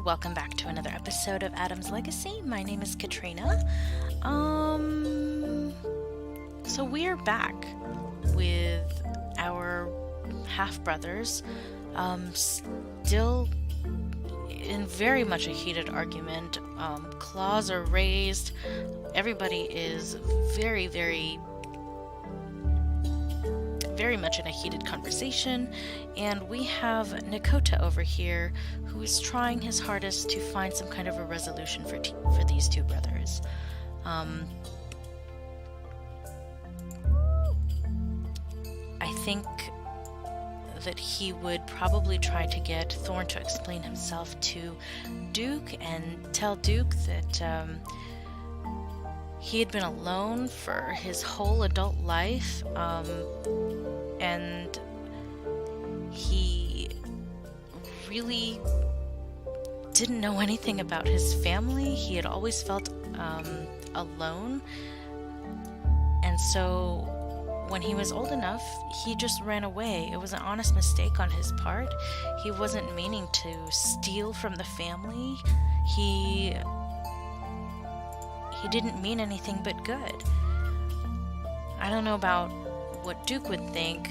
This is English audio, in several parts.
and welcome back to another episode of Adam's Legacy. My name is Katrina. So we're back with our half-brothers, still in very much a heated argument. Claws are raised. Everybody is very, very much in a heated conversation, and we have Nekota over here who is trying his hardest to find some kind of a resolution for these two brothers. I think that he would probably try to get Thorn to explain himself to Duke and tell Duke that he had been alone for his whole adult life, and he really didn't know anything about his family. He had always felt alone, and so when he was old enough, he just ran away. It was an honest mistake on his part. He wasn't meaning to steal from the family. He didn't mean anything but good. I don't know about what Duke would think,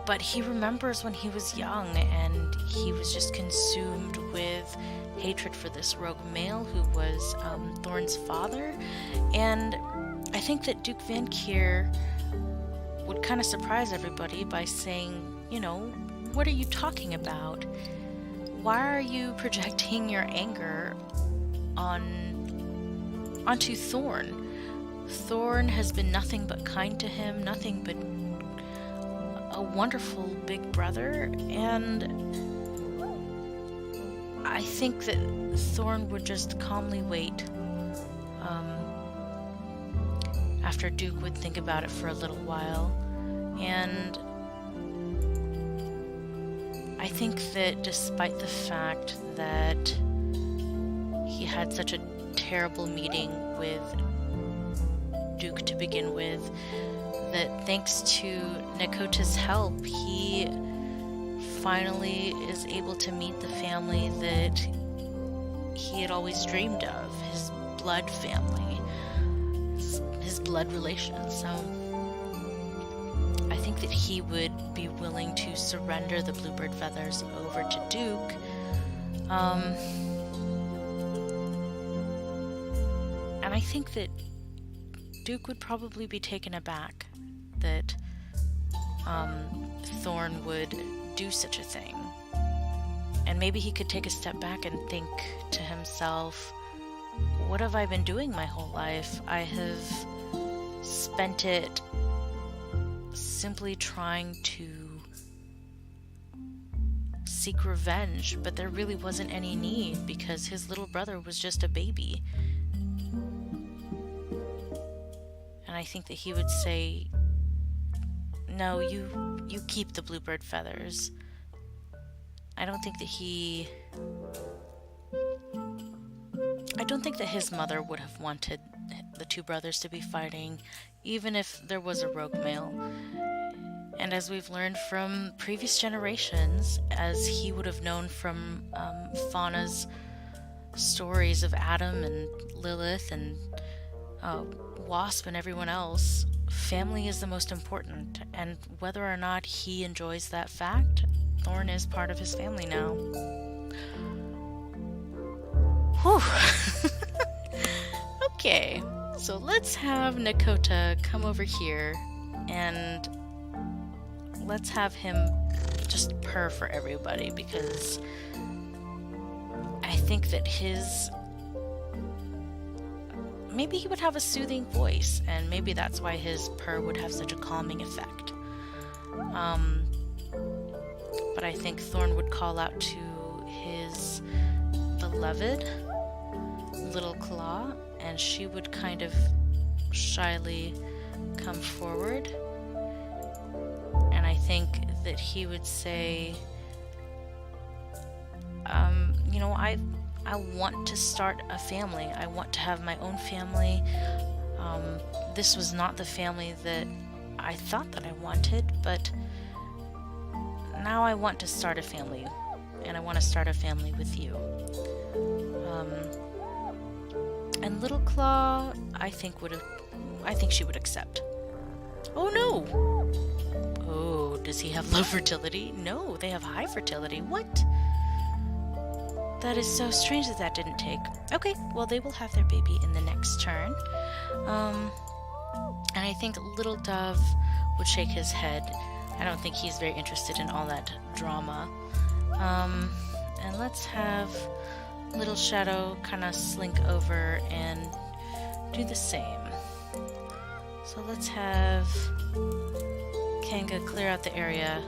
but he remembers when he was young and he was just consumed with hatred for this rogue male who was Thorn's father. And I think that Duke Van Kier would kind of surprise everybody by saying, what are you talking about? Why are you projecting your anger onto Thorn? Thorn has been nothing but kind to him, nothing but a wonderful big brother, and I think that Thorn would just calmly wait. After Duke would think about it for a little while, and I think that despite the fact that he had such a terrible meeting with Duke to begin with, that thanks to Nekota's help, he finally is able to meet the family that he had always dreamed of, his blood family, his blood relations. So I think that he would be willing to surrender the bluebird feathers over to Duke. And I think that Duke would probably be taken aback that Thorn would do such a thing. And maybe he could take a step back and think to himself, what have I been doing my whole life? I have spent it simply trying to seek revenge, but there really wasn't any need because his little brother was just a baby. And I think that he would say, no, you keep the bluebird feathers. I don't think that his mother would have wanted the two brothers to be fighting, even if there was a rogue male. And as we've learned from previous generations, as he would have known from Fauna's stories of Adam and Lilith and Wasp and everyone else, family is the most important, and whether or not he enjoys that fact, Thorn is part of his family now. Whew. Okay, so let's have Nekota come over here and let's have him just purr for everybody, because I think that maybe he would have a soothing voice, and maybe that's why his purr would have such a calming effect. But I think Thorn would call out to his beloved Little Claw, and she would kind of shyly come forward. And I think that he would say, I want to start a family. I want to have my own family. This was not the family that I thought that I wanted, but now I want to start a family, and I want to start a family with you. And Little Claw, I think she would accept. Oh no! Oh, does he have low fertility? No, they have high fertility. What? That is so strange that that didn't take. Okay, well, they will have their baby in the next turn. And I think Little Dove would shake his head. I don't think he's very interested in all that drama. And let's have Little Shadow kind of slink over and do the same. So let's have Kanga clear out the area.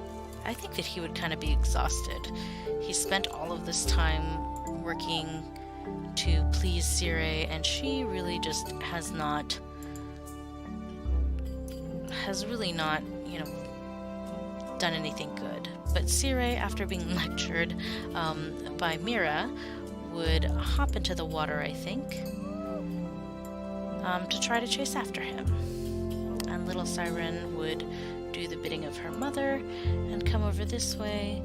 I think that he would kind of be exhausted. He spent all of this time working to please Sire, and she really just has really not, done anything good. But Sire, after being lectured by Mira, would hop into the water, I think, to try to chase after him. And Little Siren would do the bidding of her mother and come over this way,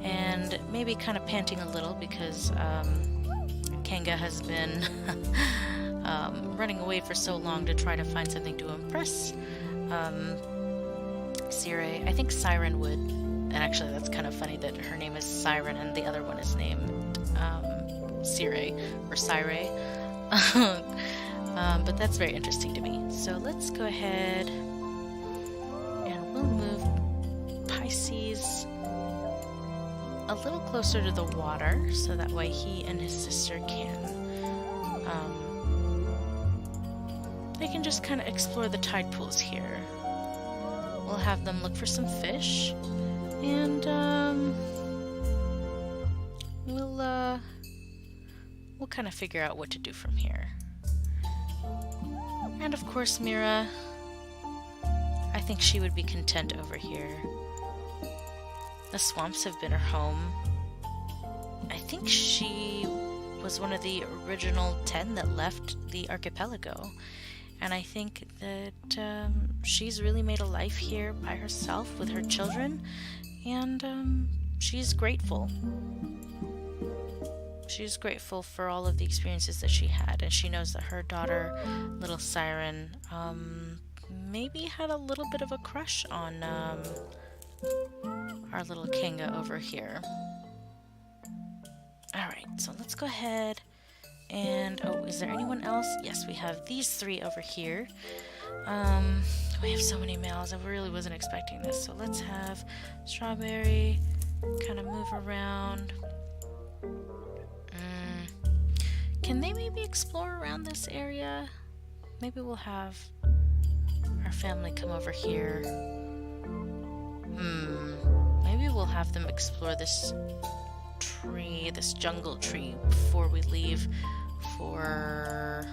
and maybe kind of panting a little because Kanga has been running away for so long to try to find something to impress Sire. I think Siren would, and actually that's kind of funny that her name is Siren and the other one is named Sire or Sire. But that's very interesting to me. So let's go ahead and we'll move Pisces a little closer to the water so that way he and his sister they can just kind of explore the tide pools here. We'll have them look for some fish, and we'll kind of figure out what to do from here. And of course, Mira, I think she would be content over here. The swamps have been her home. I think she was one of the original 10 that left the archipelago. And I think that she's really made a life here by herself with her children. And she's grateful. She's grateful for all of the experiences that she had. And she knows that her daughter, Little Siren, maybe had a little bit of a crush on our little Kanga over here. Alright, so let's go ahead and... oh, is there anyone else? Yes, we have these three over here. We have so many males. I really wasn't expecting this. So let's have Strawberry kind of move around. Can they maybe explore around this area? Maybe we'll have our family come over here. Maybe we'll have them explore this tree, this jungle tree, before we leave for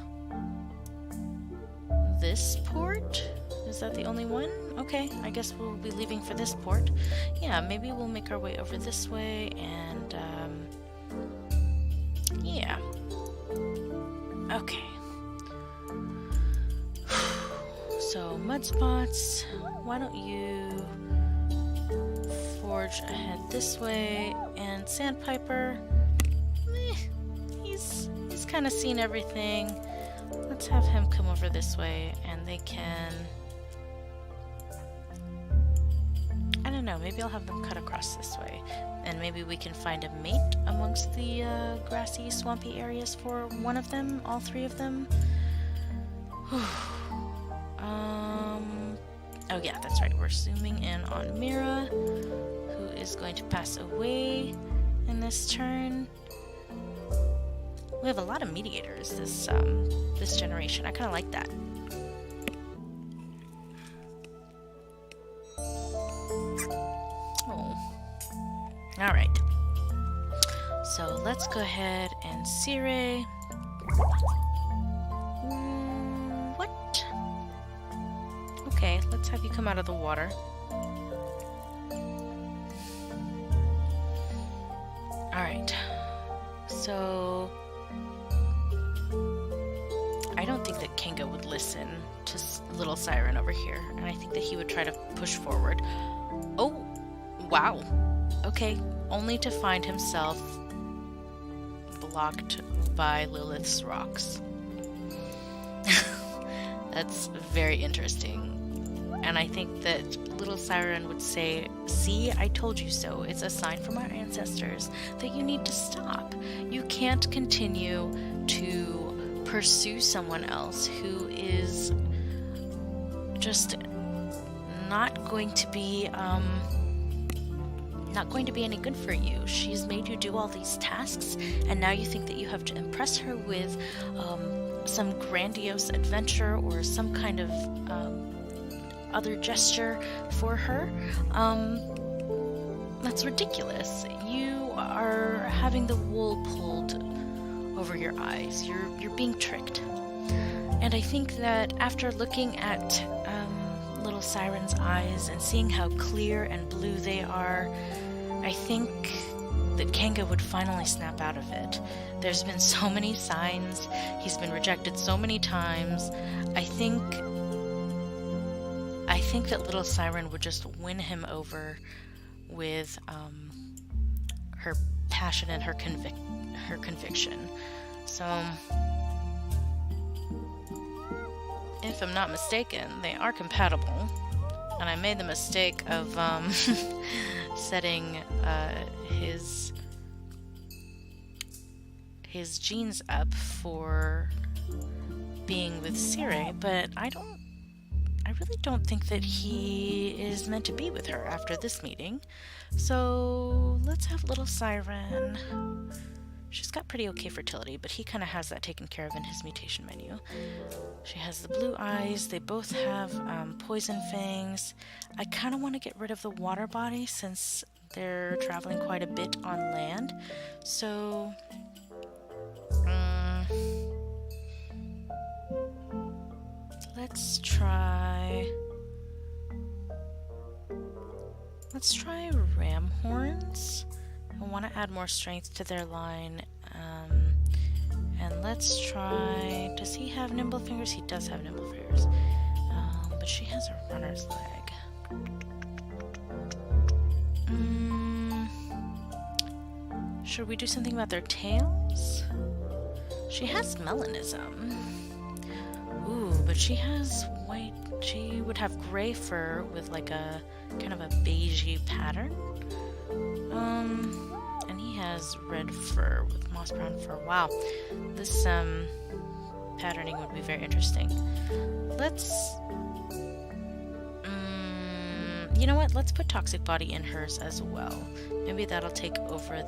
this port? Is that the only one? Okay, I guess we'll be leaving for this port. Yeah, maybe we'll make our way over this way and, yeah. Okay. So, Mudspots, why don't you forge ahead this way, and Sandpiper, he's kind of seen everything. Let's have him come over this way, and they can... I don't know, maybe I'll have them cut across this way, and maybe we can find a mate amongst the grassy, swampy areas for one of them, all three of them. Oh yeah, that's right, we're zooming in on Mira, who is going to pass away in this turn. We have a lot of mediators this generation. I kind of like that. Oh. Alright. So let's go ahead and Sire. What? Okay, let's have you come out of the water. Alright. So... I don't think that Kanga would listen to Little Siren over here, and I think that he would try to push forward. Oh, wow. Okay, only to find himself blocked by Lilith's rocks. That's very interesting. And I think that Little Siren would say, see, I told you so. It's a sign from our ancestors that you need to stop. You can't continue to pursue someone else who is just not going to be any good for you. She's made you do all these tasks, and now you think that you have to impress her with some grandiose adventure or some kind of other gesture for her. That's ridiculous. You are having the wool pulled over your eyes. You're being tricked. And I think that after looking at Little Siren's eyes and seeing how clear and blue they are, I think that Kanga would finally snap out of it. There's been so many signs. He's been rejected so many times. I think that Little Siren would just win him over with her passion and her conviction. So, if I'm not mistaken, they are compatible. And I made the mistake of setting his genes up for being with Sire, but I really don't think that he is meant to be with her after this meeting. So let's have Little Siren. She's got pretty okay fertility, but he kind of has that taken care of in his mutation menu. She has the blue eyes. They both have poison fangs. I kind of want to get rid of the water body since they're traveling quite a bit on land. So let's try ram horns. I want to add more strength to their line. And let's try... Does he have nimble fingers? He does have nimble fingers. But she has a runner's leg. Should we do something about their tails? She has melanism. Ooh, but she has white... She would have gray fur with like a kind of a beigey pattern. And he has red fur with moss brown fur. Wow, this patterning would be very interesting. Let's you know what? Let's put toxic body in hers as well. Maybe that'll take over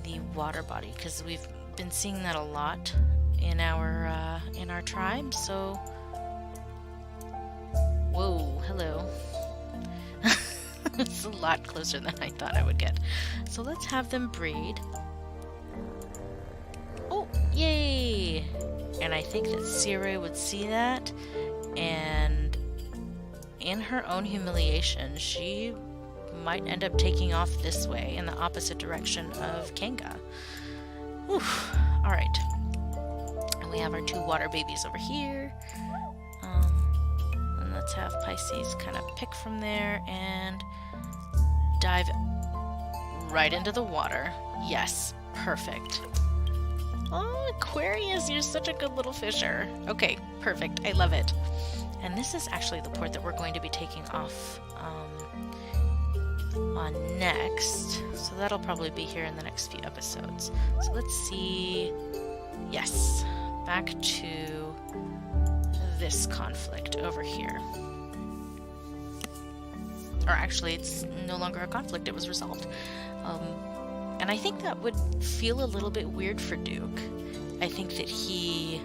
the water body, because we've been seeing that a lot in our tribe. So, whoa, hello. It's a lot closer than I thought I would get. So let's have them breed. Oh, yay! And I think that Sire would see that, and in her own humiliation, she might end up taking off this way in the opposite direction of Kanga. Oof. Alright. And we have our two water babies over here. And let's have Pisces kind of pick from there and dive right into the water. Yes, perfect. Oh, Aquarius, you're such a good little fisher. Okay, perfect. I love it. And this is actually the port that we're going to be taking off on next. So that'll probably be here in the next few episodes. So let's see. Yes, back to this conflict over here. Or actually, it's no longer a conflict. It was resolved. And I think that would feel a little bit weird for Duke. I think that he's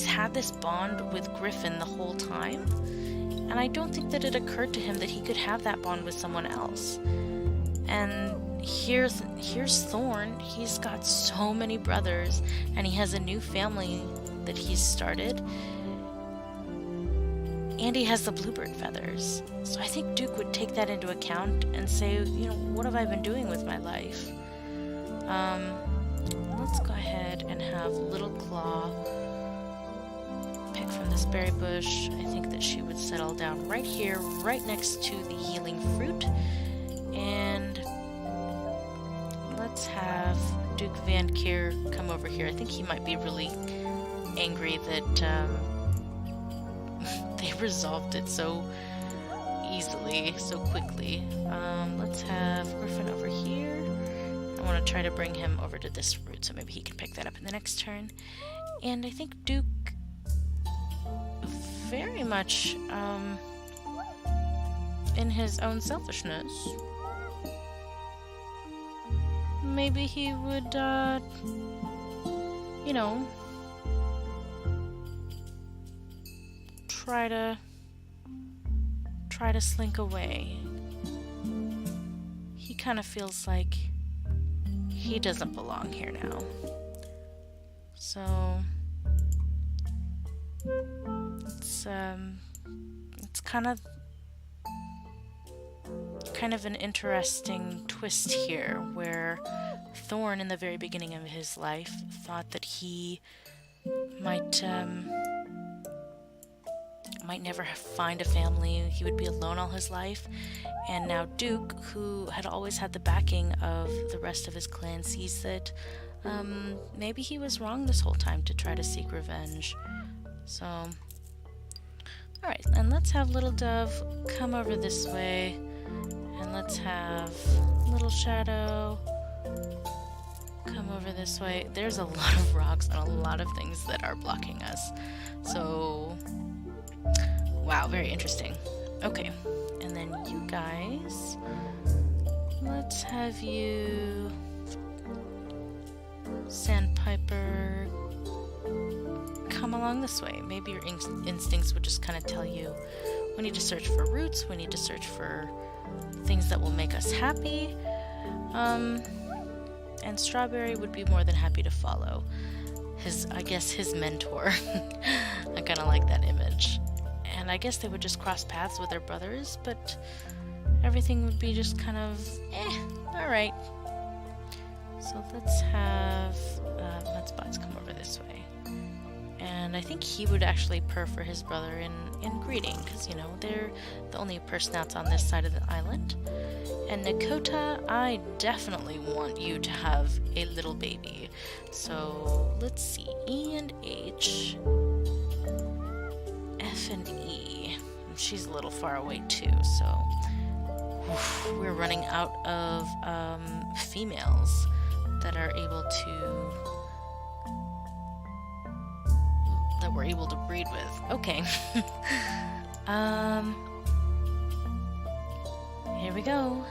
had this bond with Griffin the whole time, and I don't think that it occurred to him that he could have that bond with someone else. And here's Thorn. He's got so many brothers, and he has a new family that he's started. And he has the bluebird feathers. So I think Duke would take that into account and say, you know, what have I been doing with my life? Let's go ahead and have Little Claw pick from this berry bush. I think that she would settle down right here, right next to the healing fruit. And let's have Duke Van Kier come over here. I think he might be really angry that they resolved it so easily, so quickly. Let's have Griffin over here. I want to try to bring him over to this root, so maybe he can pick that up in the next turn. And I think Duke very much in his own selfishness, maybe he would you know, try to slink away. He kind of feels like he doesn't belong here now. So it's kind of an interesting twist here, where Thorn in the very beginning of his life thought that he might never find a family, he would be alone all his life. And now Duke, who had always had the backing of the rest of his clan, sees that maybe he was wrong this whole time to try to seek revenge. So, alright, and let's have Little Dove come over this way, and let's have Little Shadow come over this way. There's a lot of rocks and a lot of things that are blocking us. So, wow, very interesting. Okay, and then you guys, let's have you, Sandpiper, come along this way. Maybe your instincts would just kind of tell you, we need to search for roots, we need to search for things that will make us happy. And Strawberry would be more than happy to follow I guess his mentor. I kind of like that image. And I guess they would just cross paths with their brothers, but everything would be just kind of, alright. So let's have Mudspots come over this way. And I think he would actually purr for his brother in greeting, because, you know, they're the only personouts on this side of the island. And Nekota, I definitely want you to have a little baby. So let's see, E and H, F and E. She's a little far away too, so we're running out of females that are able to, that we're able to breed with. Okay. Here we go.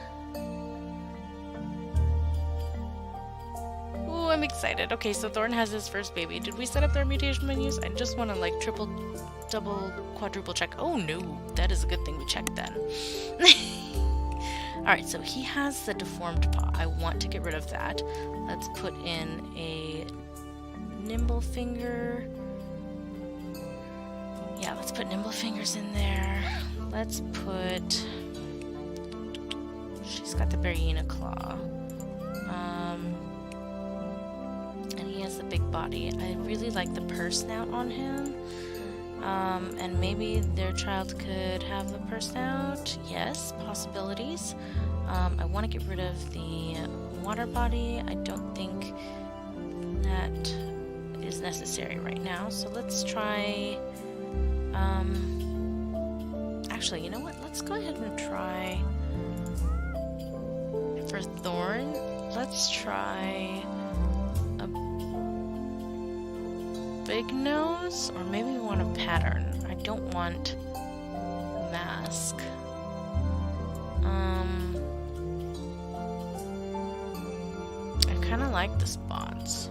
Ooh, I'm excited. Okay, so Thorn has his first baby. Did we set up their mutation menus? I just want to like triple, double, quadruple check. Oh no, that is a good thing we checked then. Alright, so he has the deformed paw. I want to get rid of that. Let's put in a nimble finger. Yeah, let's put nimble fingers in there. Let's put... She's got the Berryina claw. And he has the big body. I really like the purse snout on him. And maybe their child could have the purse snout. Yes, possibilities. I want to get rid of the water body. I don't think that is necessary right now. So let's try... Actually, you know what? Let's go ahead and try... For Thorn, let's try a big nose, or maybe we want a pattern. I don't want mask. I kind of like the spots.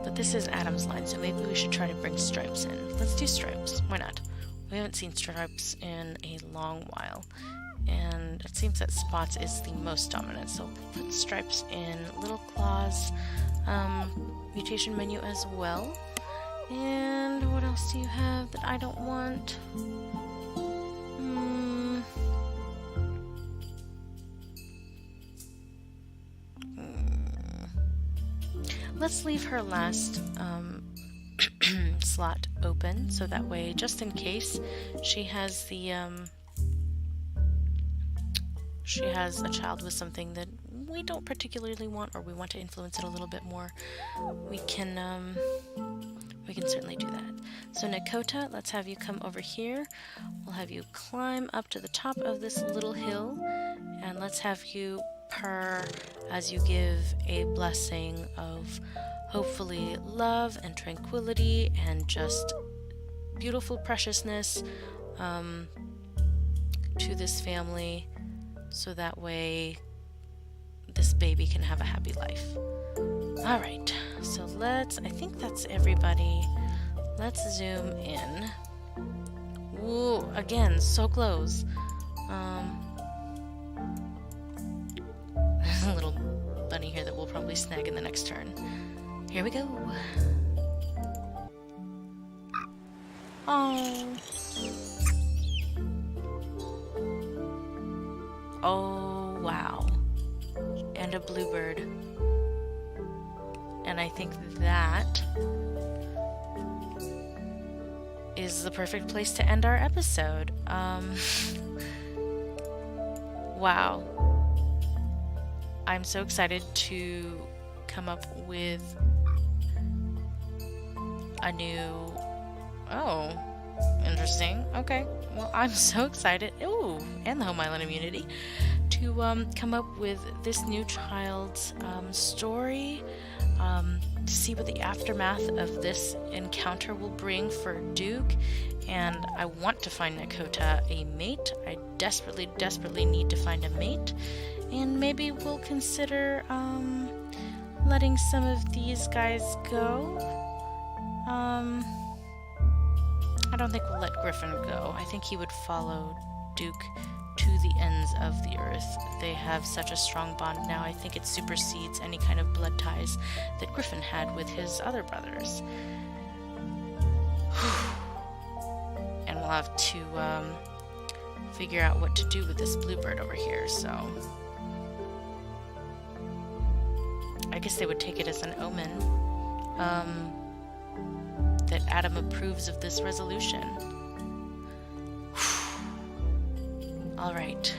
But this is Adam's line, so maybe we should try to bring stripes in. Let's do stripes. Why not? We haven't seen stripes in a long while, and it seems that spots is the most dominant, so we'll put stripes in Little Claw's mutation menu as well. And what else do you have that I don't want? let's leave her last slot open, so that way, just in case she has she has a child with something that we don't particularly want, or we want to influence it a little bit more, we can certainly do that. So Nekota, let's have you come over here. We'll have you climb up to the top of this little hill, and let's have you purr as you give a blessing of hopefully love and tranquility and just beautiful preciousness to this family, so that way this baby can have a happy life. Alright, so I think that's everybody. Let's zoom in. Ooh, again, so close. There's a little bunny here that we'll probably snag in the next turn. Here we go. Oh. Oh, wow. And a bluebird. And I think that is the perfect place to end our episode. Wow. I'm so excited to come up with a new... Oh, interesting. Okay. Well, I'm so excited. Ooh, and the Home Island immunity. To come up with this new child's story, to see what the aftermath of this encounter will bring for Duke, and I want to find Nekota a mate. I desperately, desperately need to find a mate, and maybe we'll consider letting some of these guys go. I don't think we'll let Griffin go. I think he would follow Duke to the ends of the earth. They have such a strong bond now. I think it supersedes any kind of blood ties that Griffin had with his other brothers. And we'll have to figure out what to do with this bluebird over here, so I guess they would take it as an omen that Adam approves of this resolution. All right.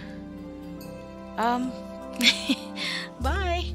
Bye.